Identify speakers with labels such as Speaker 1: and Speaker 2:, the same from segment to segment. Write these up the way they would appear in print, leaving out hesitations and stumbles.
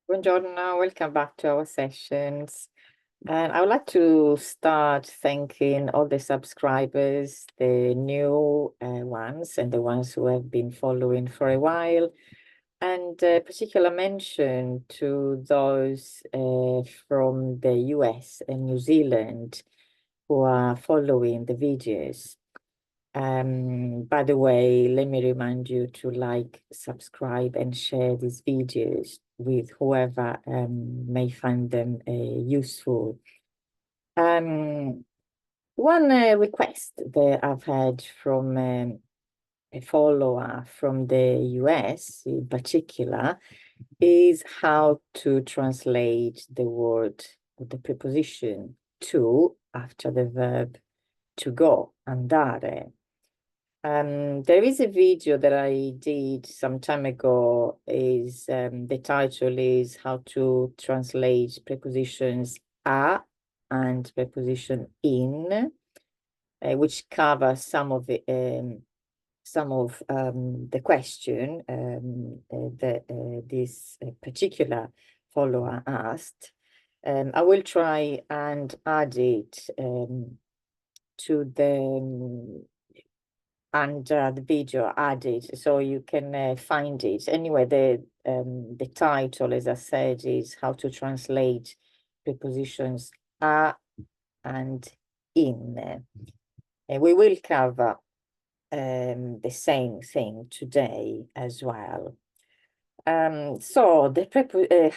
Speaker 1: Buongiorno, welcome back to our sessions. And I would like to start thanking all the subscribers, the new ones and the ones who have been following for a while. And particular mention to those from the US and New Zealand who are following the videos. By the way, let me remind you to like, subscribe, and share these videos with whoever may find them useful. One request that I've had from a follower from the US in particular is how to translate the word, the preposition to after the verb to go, andare. There is a video that I did some time ago. The title is how to translate prepositions a and preposition in, which covers some of the question that this particular follower asked. I will try and add it to the video added so you can find it. Anyway, the title, as I said, is how to translate prepositions a and in. And we will cover the same thing today as well. So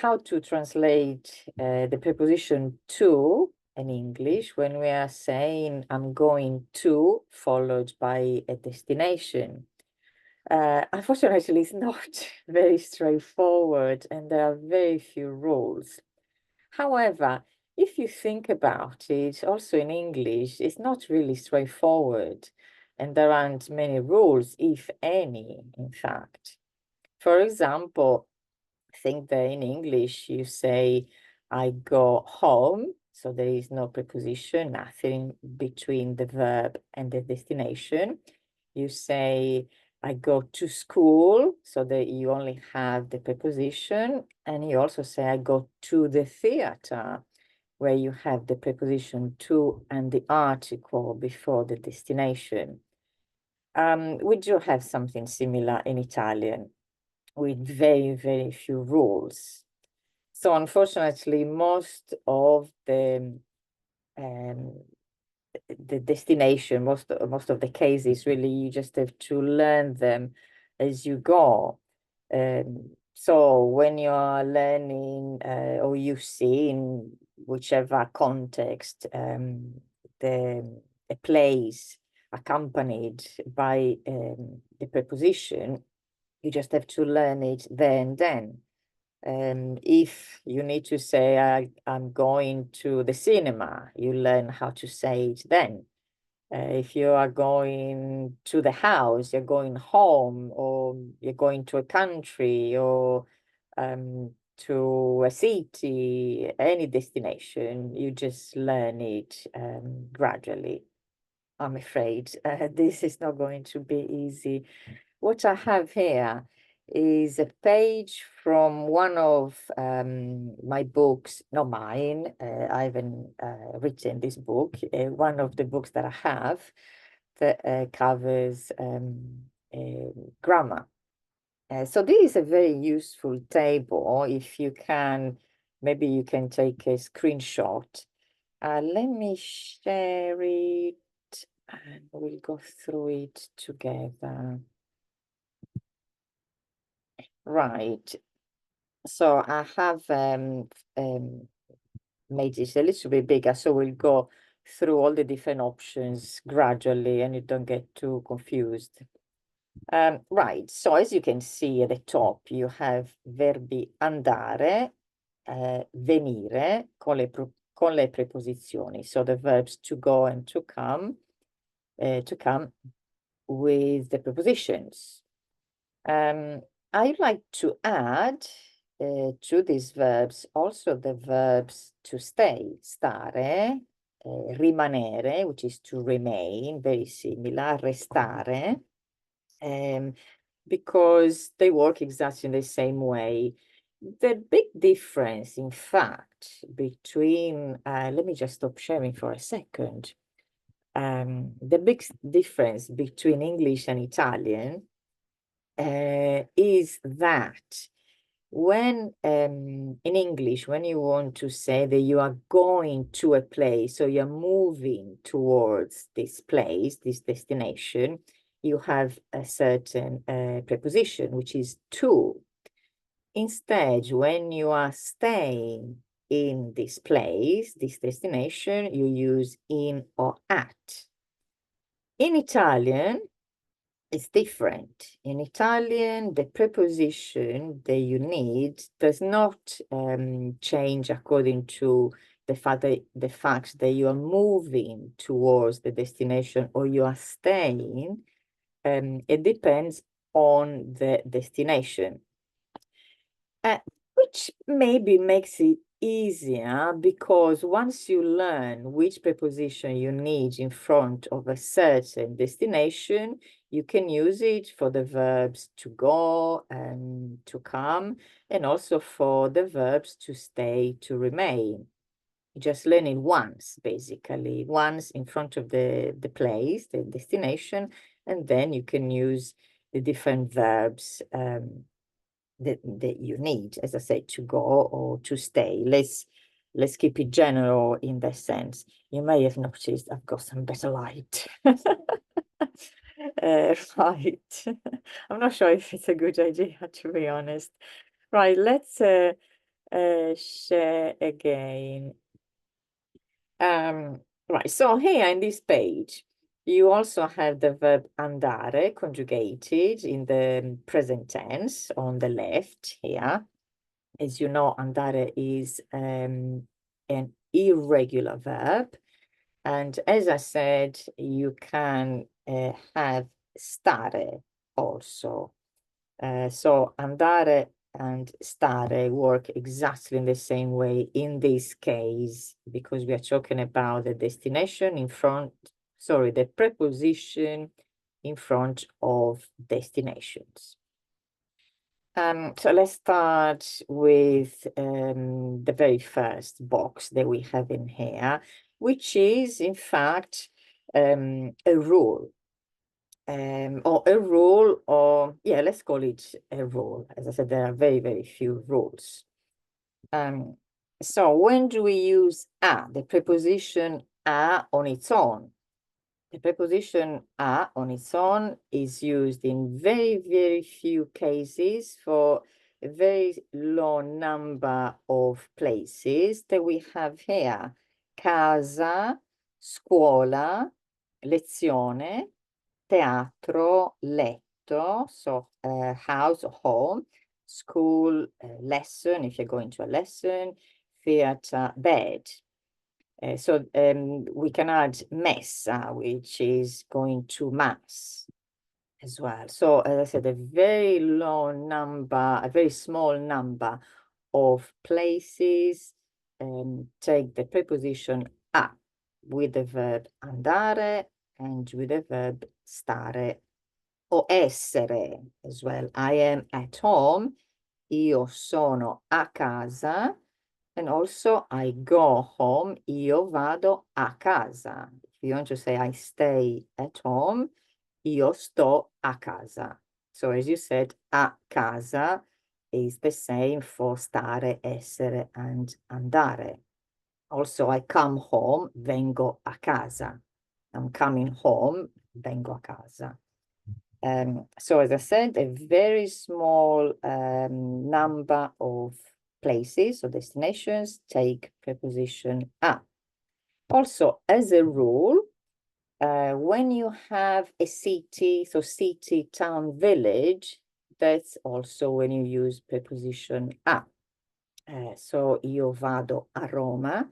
Speaker 1: how to translate the preposition to in English when we are saying I'm going to, followed by a destination. Unfortunately, it's not very straightforward and there are very few rules. However, if you think about it, also in English, it's not really straightforward and there aren't many rules, if any, in fact. For example, I think that in English you say, I go home. So there is no preposition, nothing between the verb and the destination. You say, I go to school. So that you only have the preposition. And you also say, I go to the theater, where you have the preposition to and the article before the destination. We do have something similar in Italian, with very, very few rules. So unfortunately, most of the destination, most of the cases, really, you just have to learn them as you go. So when you are learning or you see in whichever context a place accompanied by the preposition, you just have to learn it there and then. If you need to say, I'm going to the cinema, you learn how to say it then. If you are going to the house, you're going home, or you're going to a country, or to a city, any destination, you just learn it gradually. I'm afraid this is not going to be easy. What I have here is a page from one of my books, not mine. I haven't written this book. One of the books that I have that covers grammar. So this is a very useful table. If you can, maybe you can take a screenshot. Let me share it and we'll go through it together. Right. So I have made it a little bit bigger, so we'll go through all the different options gradually and you don't get too confused. Right, so as you can see at the top, you have verbi andare, venire con le preposizioni. So the verbs to go and to come with the prepositions. I'd like to add to these verbs also the verbs to stay, stare, rimanere, which is to remain, very similar, restare, because they work exactly in the same way. the big difference, in fact, between, let me just stop sharing for a second. The big difference between English and Italian is that when in English, when you want to say that you are going to a place, so you're moving towards this place, this destination, you have a certain preposition, which is to. Instead, when you are staying in this place, this destination, you use in or at. In Italian, it's different. In Italian, the preposition that you need does not change according to the fact that you are moving towards the destination or you are staying. It depends on the destination. Which maybe makes it easier because once you learn which preposition you need in front of a certain destination, you can use it for the verbs to go and to come, and also for the verbs to stay, to remain. You just learn it once, basically, once in front of the place, the destination, and then you can use the different verbs that you need, as I said, to go or to stay. Let's keep it general in that sense. You may have noticed I've got some better light. Right. I'm not sure if it's a good idea, to be honest. Right, let's share again. Right, so here in this page, you also have the verb andare conjugated in the present tense on the left here. As you know, andare is an irregular verb. And as I said, you can have stare also. So andare and stare work exactly in the same way in this case, because we are talking about the destination in front, sorry, the preposition in front of destinations. So let's start with the very first box that we have in here, which is in fact a rule. Or a rule, or yeah, let's call it a rule. As I said, there are very, very few rules. So when do we use a, the preposition a on its own? The preposition a on its own is used in very, very few cases for a very low number of places that we have here. Casa, scuola, lezione, teatro, letto, so house or home, school, lesson, if you're going to a lesson, theater, bed. So we can add messa, which is going to mass as well. So as I said, a very low number, a very small number of places take the preposition a with the verb andare and with the verb stare o essere as well. I am at home, io sono a casa, and also I go home, io vado a casa. If you want to say I stay at home, io sto a casa. So as you said, a casa is the same for stare, essere, and andare. Also, I come home, vengo a casa. I'm coming home, vengo a casa. So as I said, a very small number of places or destinations take preposition a. Also, as a rule, when you have a city, so city, town, village, that's also when you use preposition a. So io vado a Roma,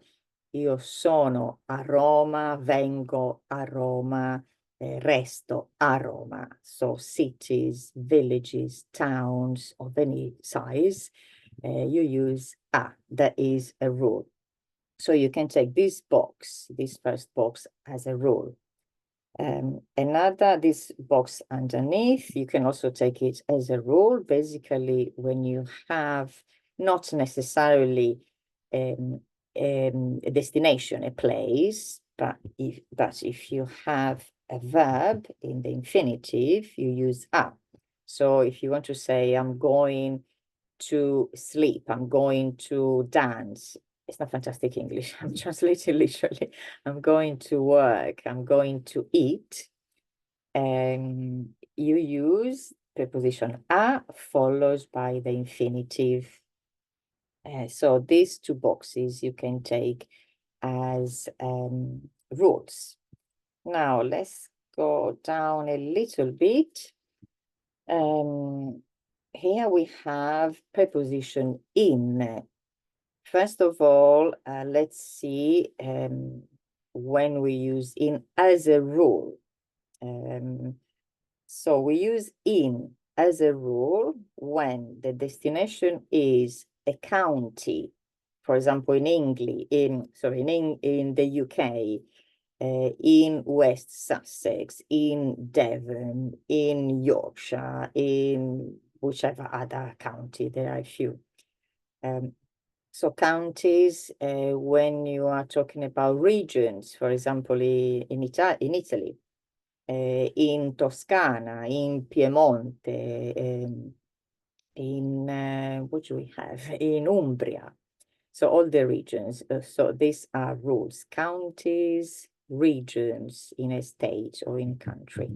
Speaker 1: io sono a Roma, vengo a Roma, resto a Roma. So cities, villages, towns of any size, you use a. That is a rule. So you can take this box, this first box, as a rule. This box underneath, you can also take it as a rule. Basically, when you have not necessarily a destination, a place, but if you have a verb in the infinitive, you use a. So if you want to say, I'm going to sleep, I'm going to dance, it's not fantastic English, I'm translating literally. I'm going to work, I'm going to eat. And you use preposition a followed by the infinitive. So these two boxes you can take as rules. Now let's go down a little bit. Here we have preposition in. First of all, let's see when we use in as a rule. So we use in as a rule when the destination is a county. For example, in England, in the UK, in West Sussex, in Devon, in Yorkshire, in whichever other county, there are a few. So counties, when you are talking about regions, for example, in Italy, in Toscana, in Piemonte, what do we have? In Umbria. So all the regions. So these are rules, counties, regions in a state or in country.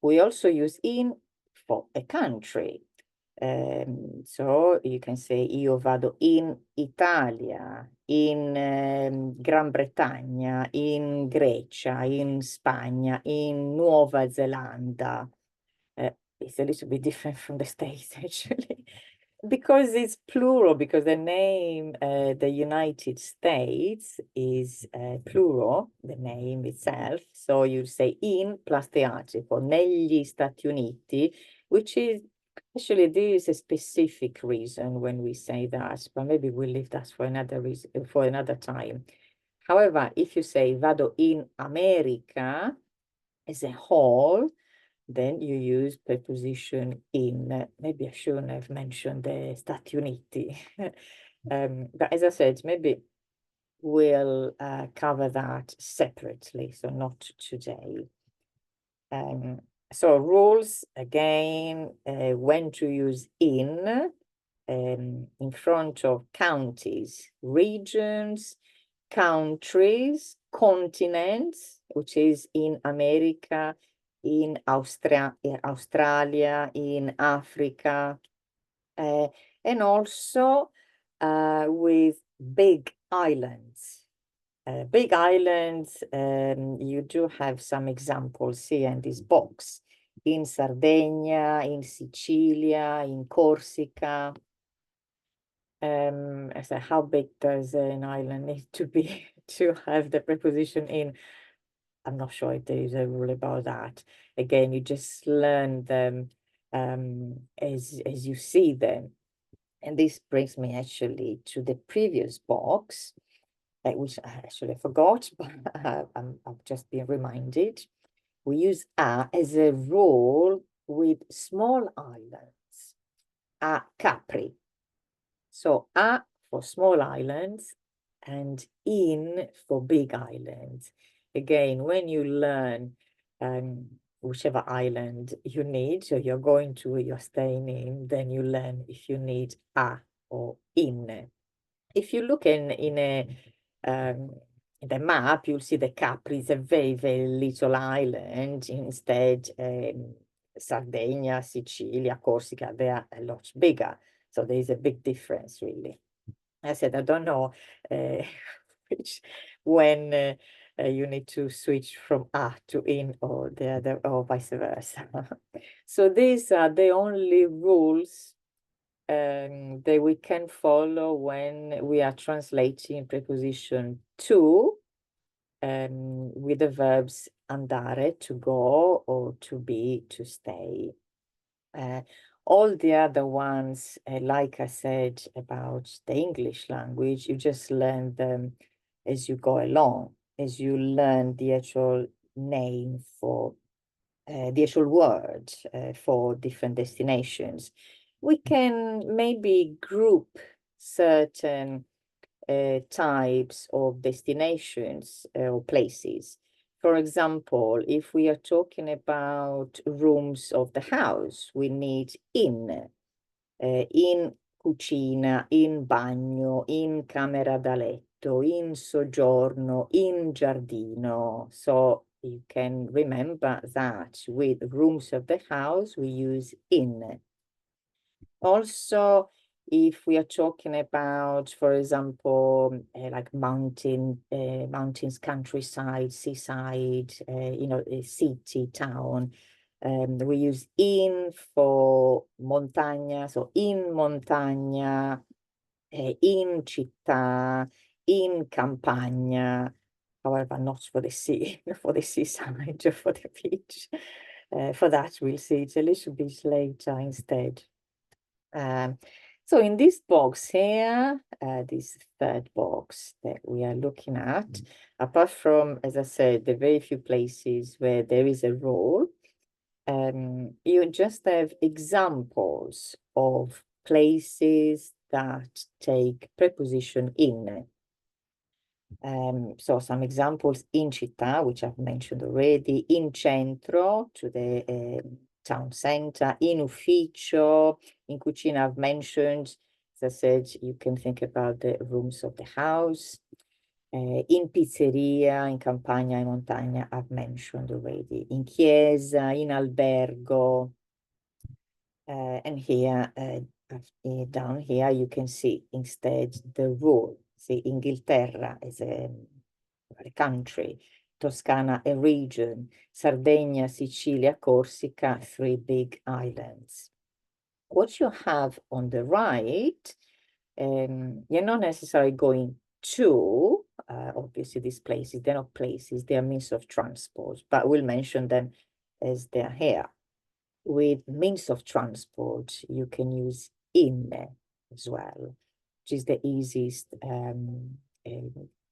Speaker 1: We also use in for a country. So you can say io vado in Italia, in Gran Bretagna, in Grecia, in Spagna, in Nuova Zelanda. It's a little bit different from the States actually, because it's plural, because the name, the United States is plural, the name itself. So you say in plus the article, negli Stati Uniti, which is actually, there is a specific reason when we say that, but maybe we'll leave that for another reason, for another time. However, if you say vado in America as a whole, then you use preposition in. Maybe I shouldn't have mentioned the Stati Uniti. But as I said, maybe we'll cover that separately, so not today. So rules, again, when to use in front of counties, regions, countries, continents, which is in America, in Australia, in Africa, and also with big islands. Big islands, you do have some examples here in this box. In Sardinia, in Sicilia, in Corsica. So how big does an island need to be to have the preposition in? I'm not sure if there is a rule about that. Again, you just learn them as you see them. And this brings me actually to the previous box, which I actually forgot, but I've just been reminded. We use a as a rule with small islands, a Capri. So a for small islands and in for big islands. Again, when you learn whichever island you need, so you're staying in, then you learn if you need a or in. If you look in the map, you'll see the Capri is a very, very little island. Instead, Sardinia, Sicilia, Corsica, they are a lot bigger. So there is a big difference, really. I said, I don't know when you need to switch from a to in or the other, or vice versa. So these are the only rules that we can follow when we are translating preposition to with the verbs andare, to go, or to be, to stay. All the other ones, like I said about the English language, you just learn them as you go along, as you learn the actual name for the actual word for different destinations. we can maybe group certain types of destinations or places. For example, if we are talking about rooms of the house, we need in cucina, in bagno, in camera da letto, in soggiorno, in giardino. So you can remember that with rooms of the house, we use in. Also, if we are talking about, for example, like mountains, countryside, seaside, a city, town, we use in for montagna, so in montagna, in città, in campagna, however, not for the sea, for the seaside, or for the beach. For that, we'll see it a little bit later instead. So in this box here, this third box that we are looking at, apart from, as I said, the very few places where there is a role, you just have examples of places that take preposition in. So some examples: in città, which I've mentioned already, in centro, to the town center, in ufficio, in cucina, I've mentioned. As I said, you can think about the rooms of the house. In pizzeria, in campagna, in montagna, I've mentioned already. In chiesa, in albergo. And here, down here, you can see instead the rule. See, Inghilterra is a country, Toscana a region, Sardinia, Sicilia, Corsica, 3 big islands. What you have on the right, you're not necessarily going to, obviously these places, they're not places, they're means of transport, but we'll mention them as they're here. With means of transport, you can use in as well, which is the easiest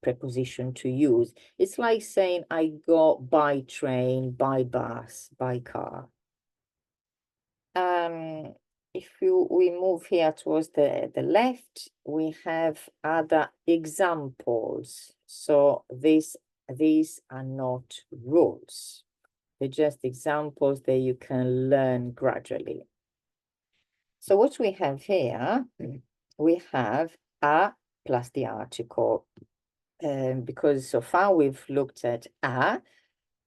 Speaker 1: preposition to use. It's like saying I go by train, by bus, by car. If we move here towards the left, we have other examples. So these are not rules. They're just examples that you can learn gradually. So what we have here, we have a plus the article, because so far we've looked at a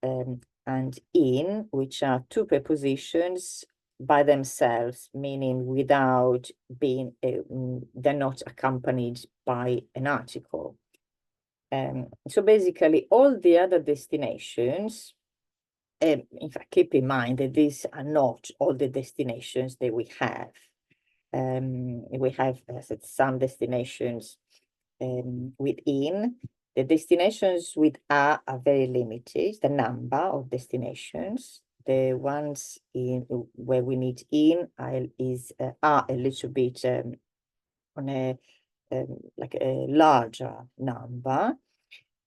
Speaker 1: and in, which are two prepositions by themselves, meaning without being, they're not accompanied by an article. So basically all the other destinations, in fact, keep in mind that these are not all the destinations that we have. We have some destinations within. The destinations with are very limited, the number of destinations. The ones in where we need in is are a little bit on a like a larger number.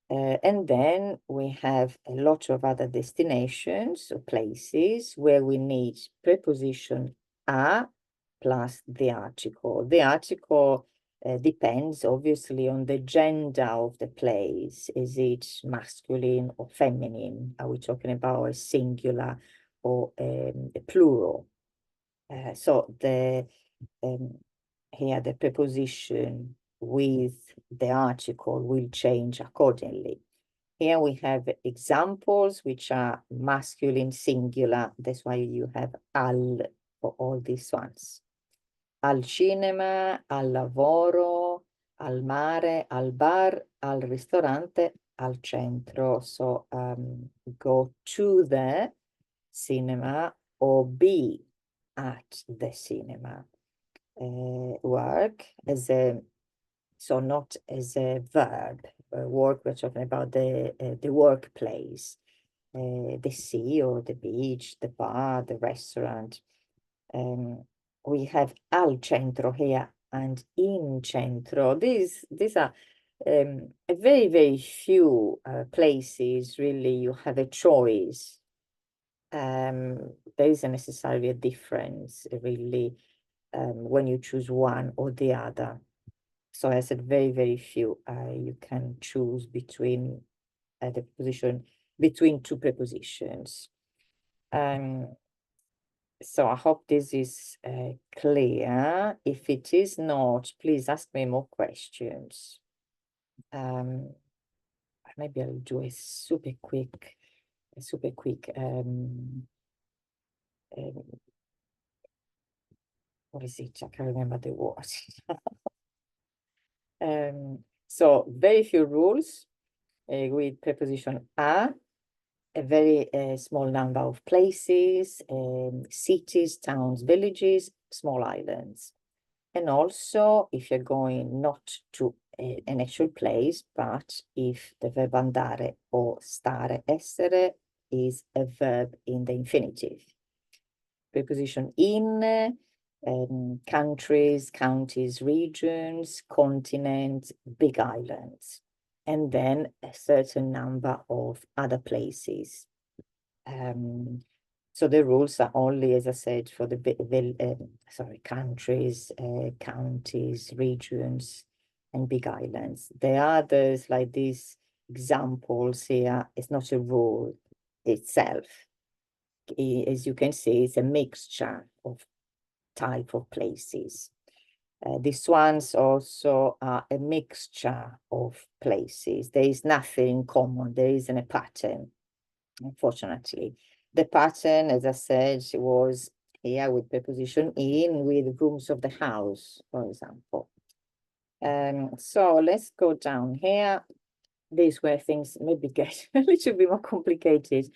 Speaker 1: And then we have a lot of other destinations or places where we need preposition a plus the article. The article depends obviously on the gender of the place. Is it masculine or feminine? Are we talking about a singular or a plural? So the here the preposition with the article will change accordingly. Here we have examples which are masculine singular. That's why you have al for all these ones. Al cinema, al lavoro, al mare, al bar, al ristorante, al centro. So go to the cinema or be at the cinema. Work as a, so not as a verb. Work, we're talking about the workplace, the sea or the beach, the bar, the restaurant. We have al centro here and in centro. These are a very few places really you have a choice. There isn't necessarily a difference really when you choose one or the other. So I said very, very few. You can choose between the position between two prepositions. So I hope this is clear. If it is not, please ask me more questions. Maybe I'll do a super quick what is it? I can't remember the word. So very few rules with preposition a very small number of places, cities, towns, villages, small islands. And also, if you're going not to an actual place, but if the verb andare or stare, essere is a verb in the infinitive. Preposition in, countries, counties, regions, continents, big islands, and then a certain number of other places. So the rules are only, as I said, for the countries, counties, regions, and big islands. The others, like these examples here, it's not a rule itself. As you can see, it's a mixture of type of places. These ones also are a mixture of places. There is nothing in common. There isn't a pattern, unfortunately. The pattern, as I said, was here with preposition in, with rooms of the house, for example. So let's go down here. These where things maybe get a little bit more complicated,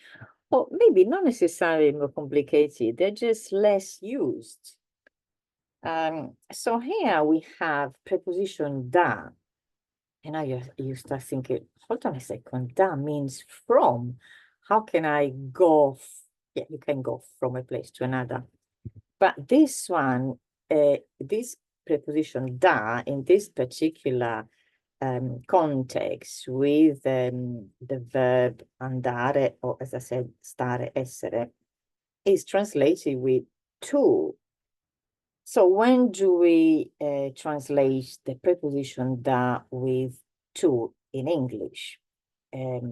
Speaker 1: or maybe not necessarily more complicated. They're just less used. So here we have preposition da. And now you start thinking, hold on a second, da means from. How can I go? Yeah, you can go from a place to another. But this one, this preposition da in this particular context with the verb andare, or as I said, stare, essere, is translated with to. So when do we translate the preposition da with to in English?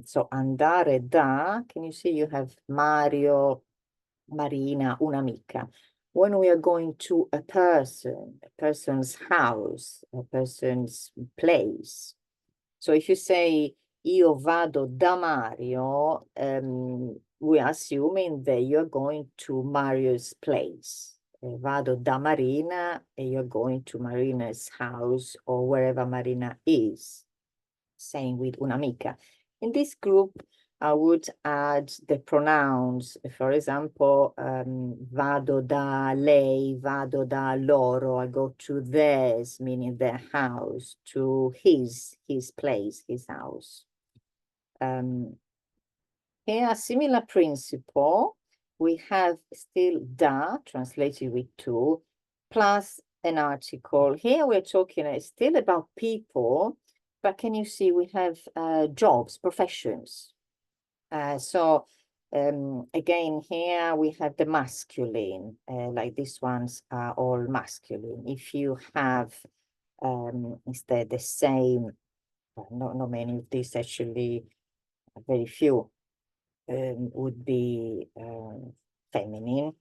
Speaker 1: So andare da, can you see you have Mario, Marina, un'amica. When we are going to a person's house, a person's place. So if you say io vado da Mario, we are assuming that you're going to Mario's place. Vado da Marina, and you're going to Marina's house or wherever Marina is. Same with un'amica. In this group, I would add the pronouns. For example, vado da lei, vado da loro. I go to theirs, meaning their house, to his place, his house. Here, a similar principle. We have still da, translated with to, plus an article. Here we're talking still about people, but can you see we have jobs, professions. So again, here we have the masculine, like these ones are all masculine. If you have instead the same, not many of these actually, very few would be feminine.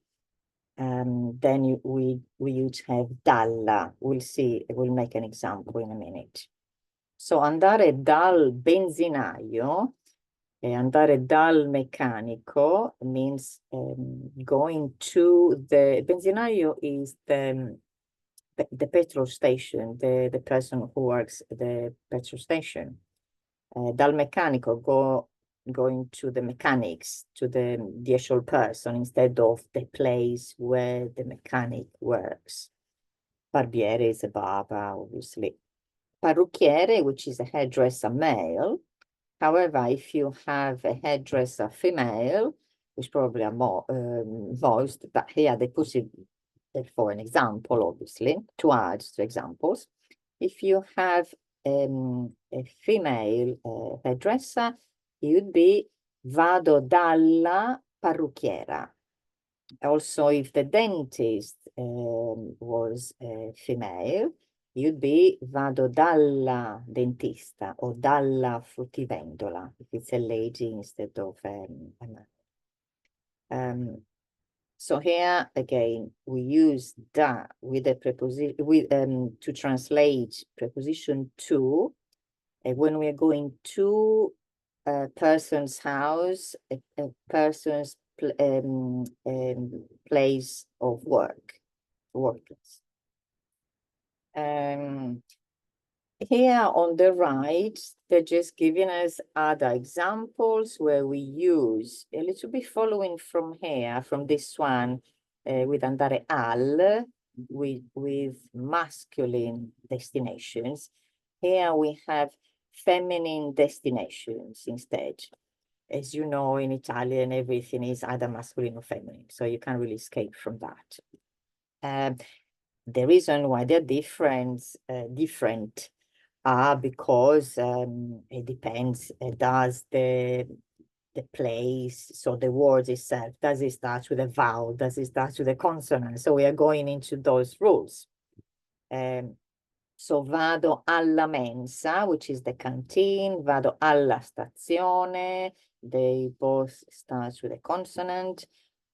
Speaker 1: Then we would have dalla. We'll see, we'll make an example in a minute. So andare dal benzinaio, andare dal meccanico means going to the benzinaio is the petrol station, the person who works at the petrol station. Dal meccanico, going to the mechanics, to the actual person instead of the place where the mechanic works. Barbiere is a barber, obviously. Parrucchiere, which is a hairdresser male. However, if you have a hairdresser female, which probably are more most, but here they put it for an example, obviously, to add to examples. If you have a female hairdresser, it would be vado dalla parrucchiera. Also, if the dentist was female, you'd be vado dalla dentista or dalla fruttivendola if it's a lady instead of a man. So here again, we use da with a preposition to translate preposition to. When we are going to a person's house, a person's place of workplace. Here on the right, they're just giving us other examples where we use a little bit following from here, from this one, with andare al, with masculine destinations. Here we have feminine destinations instead. As you know, in Italian, everything is either masculine or feminine, so you can't really escape from that. The reason why they're different are because it depends. Does the place, so the word itself, does it start with a vowel? Does it start with a consonant? So we are going into those rules. So vado alla mensa, which is the canteen, vado alla stazione, they both start with a consonant,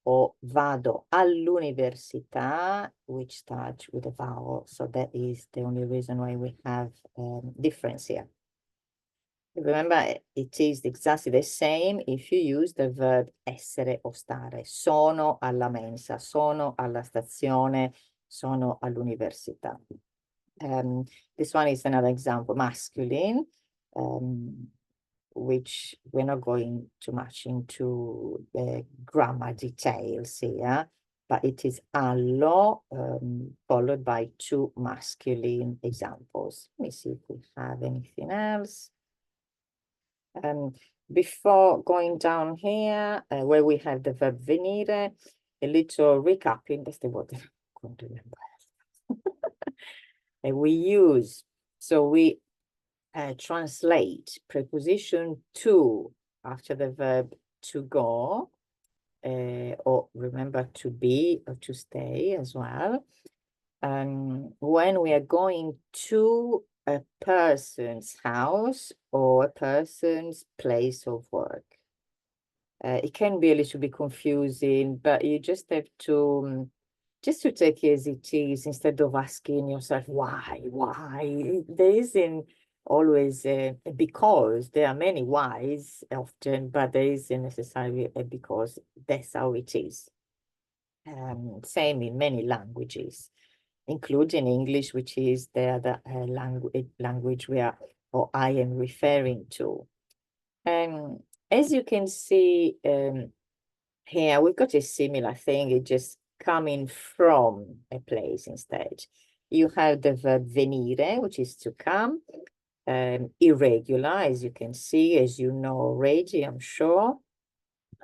Speaker 1: or vado all'università, which starts with a vowel. So that is the only reason why we have difference here. Remember, it is exactly the same if you use the verb essere o stare. Sono alla mensa, sono alla stazione, sono all'università. This one is another example, masculine, which we're not going too much into the grammar details here, but it is allo, followed by two masculine examples. Let me see if we have anything else. Before going down here, where we have the verb venire, a little recapping, that's the word I'm going to remember. And we translate preposition to after the verb to go, or remember to be or to stay as well. When we are going to a person's house or a person's place of work. It can be a little bit confusing, but you just have to take it as it is instead of asking yourself why. There isn't always a because. There are many whys often, but there isn't necessarily a because. That's how it is. Same in many languages, including English, which is the other language I am referring to. As you can see here, we've got a similar thing. It just coming from a place instead. You have the verb venire, which is to come. Irregular, as you can see, as you know already, I'm sure.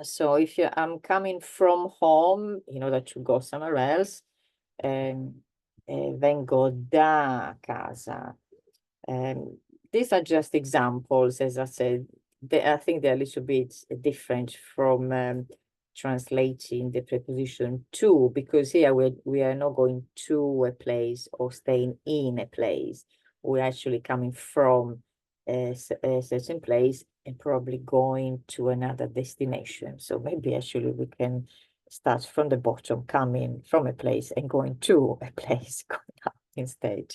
Speaker 1: So if I'm coming from home in order to go somewhere else, vengo da casa. These are just examples, as I said. I think they're a little bit different from translating the preposition to, because here we are not going to a place or staying in a place. We're actually coming from a certain place and probably going to another destination. So maybe actually we can start from the bottom, coming from a place and going to a place, going up instead.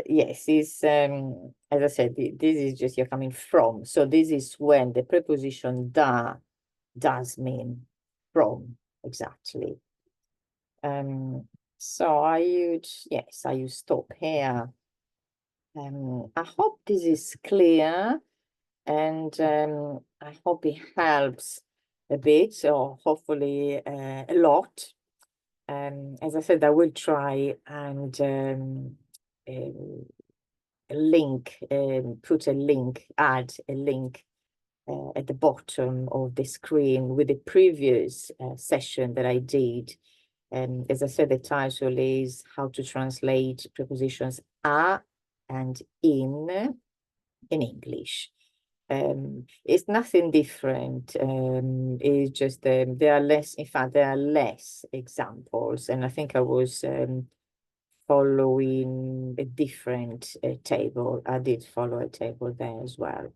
Speaker 1: Yes, is as I said, this is just you're coming from. So this is when the preposition da does mean from, exactly. So I would stop here. I hope this is clear, and I hope it helps a bit, or hopefully a lot. As I said, I will try and add a link at the bottom of the screen with the previous session that I did. As I said, the title is How to Translate Prepositions a and in English. It's nothing different. It's just there are less, in fact, there are less examples, and I think I was following a different table. I did follow a table there as well.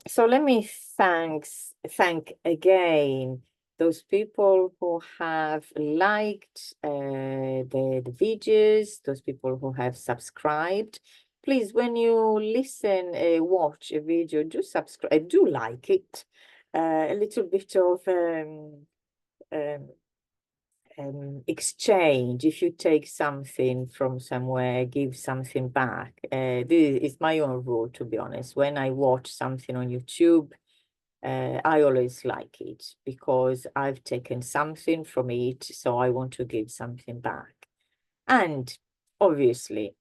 Speaker 1: So let me thank again those people who have liked the videos, those people who have subscribed. Please, when you listen, watch a video, do subscribe, do like it. A little bit of um, exchange. If you take something from somewhere, give something back. This is my own rule, to be honest. When I watch something on YouTube, I always like it because I've taken something from it, so I want to give something back. And obviously,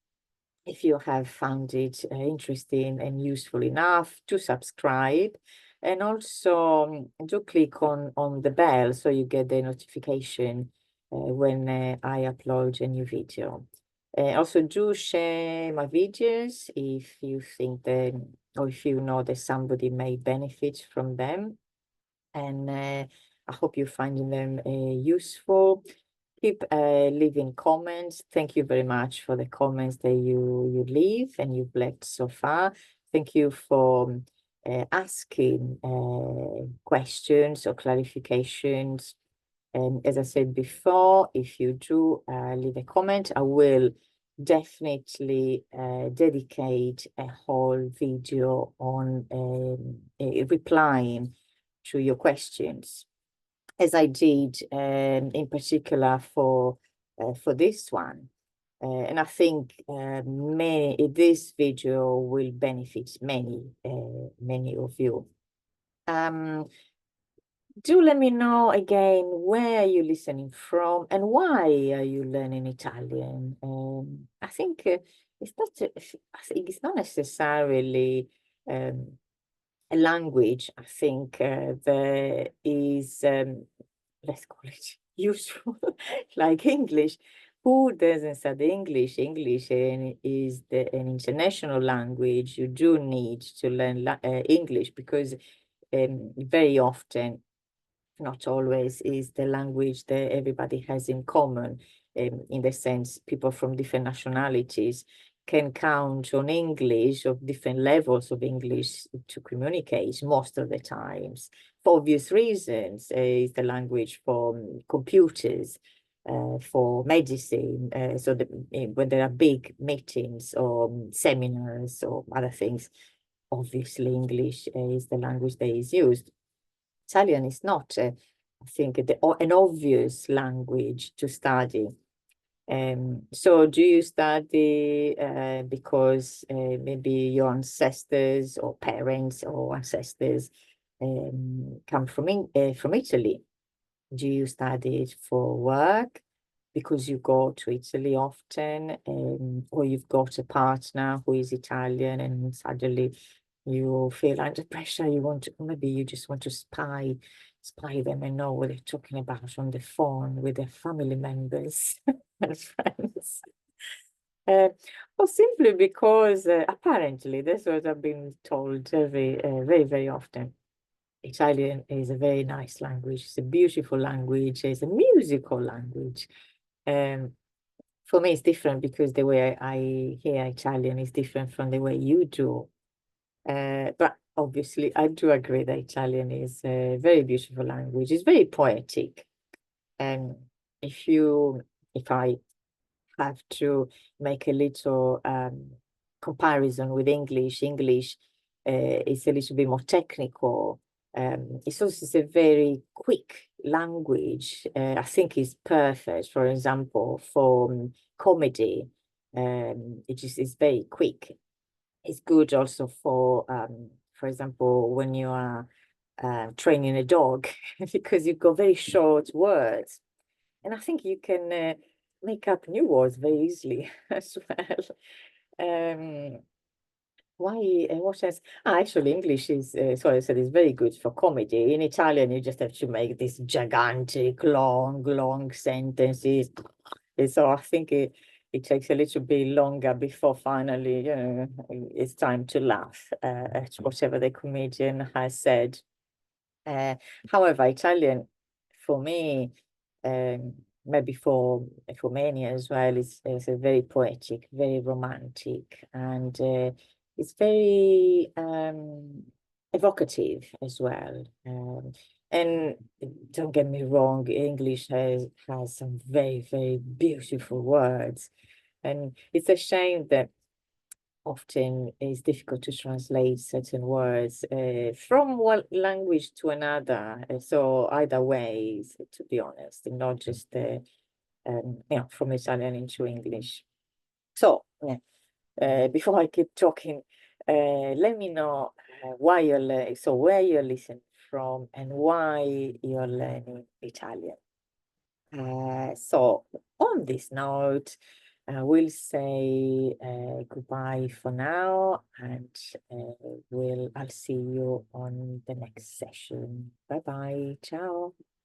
Speaker 1: if you have found it interesting and useful enough, to subscribe, and also do click on the bell so you get the notification when I upload a new video. Also do share my videos if you think that, or if you know that somebody may benefit from them. And I hope you're finding them useful. Keep leaving comments. Thank you very much for the comments that you leave and you've left so far. Thank you for asking questions or clarifications. And as I said before, if you do leave a comment, I will definitely dedicate a whole video on replying to your questions, as I did in particular for this one. And I think this video will benefit many of you. Do let me know again where you're listening from and why are you learning Italian. I think it's not. I think it's not necessarily a language. I think there is, let's call it useful, like English. Who doesn't study English? English is an international language. You do need to learn English because very often, not always, is the language that everybody has in common, in the sense people from different nationalities can count on English, of different levels of English, to communicate most of the times. For obvious reasons, is the language for computers, for medicine. So when there are big meetings or seminars or other things, obviously English is the language that is used. Italian is not, I think, an obvious language to study. So do you study because maybe your ancestors or parents or ancestors come from Italy? Do you study it for work because you go to Italy often, or you've got a partner who is Italian and suddenly you feel under pressure, you want to, maybe you just want to spy them and know what they're talking about on the phone with their family members and friends. Or simply because apparently that's what I've been told very often. Italian is a very nice language. It's a beautiful language. It's a musical language. For me, it's different because the way I hear Italian is different from the way you do. But obviously, I do agree that Italian is a very beautiful language. It's very poetic. And if I have to make a little comparison with English, English is a little bit more technical. It's also a very quick language. I think it's perfect, for example, for comedy. It just is very quick. It's good also for example, when you are training a dog, because you've got very short words. And I think you can make up new words very easily as well. What else? Actually, English is, sorry, I said it's very good for comedy. In Italian, you just have to make these gigantic, long sentences. And so I think it takes a little bit longer before finally, it's time to laugh at whatever the comedian has said. However, Italian, for me, maybe for many as well, is a very poetic, very romantic, and it's very evocative as well. And don't get me wrong, English has some very, very beautiful words, and it's a shame that often it's difficult to translate certain words from one language to another. So either way, to be honest, and not just from Italian into English. So before I keep talking, let me know why you're where you're listening from and why you're learning Italian. So on this note, we'll say goodbye for now, and I'll see you on the next session. Bye bye. Ciao.